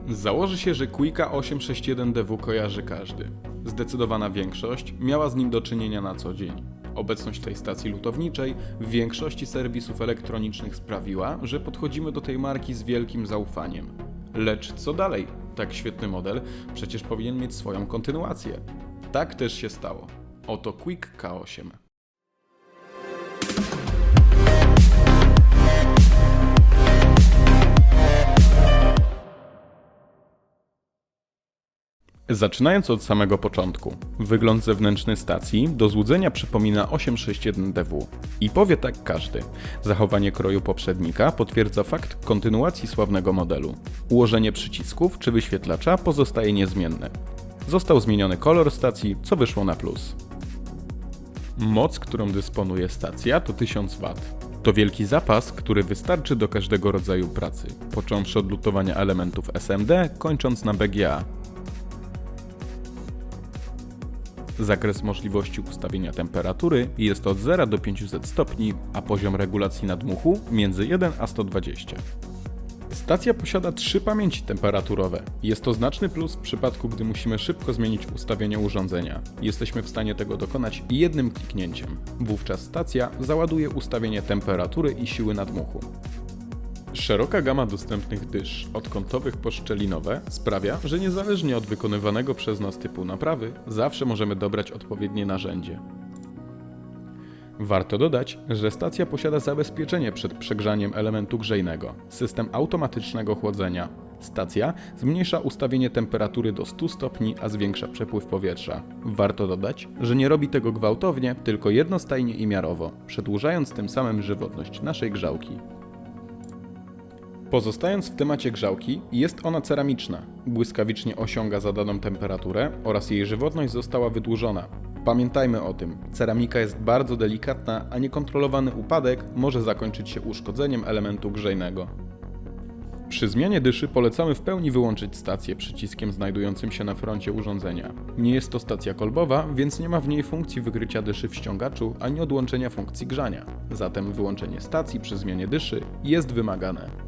Założy się, że Quicka 861DW kojarzy każdy. Zdecydowana większość miała z nim do czynienia na co dzień. Obecność tej stacji lutowniczej w większości serwisów elektronicznych sprawiła, że podchodzimy do tej marki z wielkim zaufaniem. Lecz co dalej? Tak świetny model przecież powinien mieć swoją kontynuację. Tak też się stało. Oto Quick K8. Zaczynając od samego początku, wygląd zewnętrzny stacji do złudzenia przypomina 861DW. I powie tak każdy. Zachowanie kroju poprzednika potwierdza fakt kontynuacji sławnego modelu. Ułożenie przycisków czy wyświetlacza pozostaje niezmienne. Został zmieniony kolor stacji, co wyszło na plus. Moc, którą dysponuje stacja, to 1000 W. To wielki zapas, który wystarczy do każdego rodzaju pracy, począwszy od lutowania elementów SMD, kończąc na BGA. Zakres możliwości ustawienia temperatury jest od 0 do 500 stopni, a poziom regulacji nadmuchu między 1 a 120. Stacja posiada 3 pamięci temperaturowe. Jest to znaczny plus w przypadku, gdy musimy szybko zmienić ustawienie urządzenia. Jesteśmy w stanie tego dokonać jednym kliknięciem. Wówczas stacja załaduje ustawienie temperatury i siły nadmuchu. Szeroka gama dostępnych dysz, od kątowych po szczelinowe, sprawia, że niezależnie od wykonywanego przez nas typu naprawy, zawsze możemy dobrać odpowiednie narzędzie. Warto dodać, że stacja posiada zabezpieczenie przed przegrzaniem elementu grzejnego, system automatycznego chłodzenia. Stacja zmniejsza ustawienie temperatury do 100 stopni, a zwiększa przepływ powietrza. Warto dodać, że nie robi tego gwałtownie, tylko jednostajnie i miarowo, przedłużając tym samym żywotność naszej grzałki. Pozostając w temacie grzałki, jest ona ceramiczna, błyskawicznie osiąga zadaną temperaturę oraz jej żywotność została wydłużona. Pamiętajmy o tym, ceramika jest bardzo delikatna, a niekontrolowany upadek może zakończyć się uszkodzeniem elementu grzejnego. Przy zmianie dyszy polecamy w pełni wyłączyć stację przyciskiem znajdującym się na froncie urządzenia. Nie jest to stacja kolbowa, więc nie ma w niej funkcji wykrycia dyszy w ściągaczu ani odłączenia funkcji grzania. Zatem wyłączenie stacji przy zmianie dyszy jest wymagane.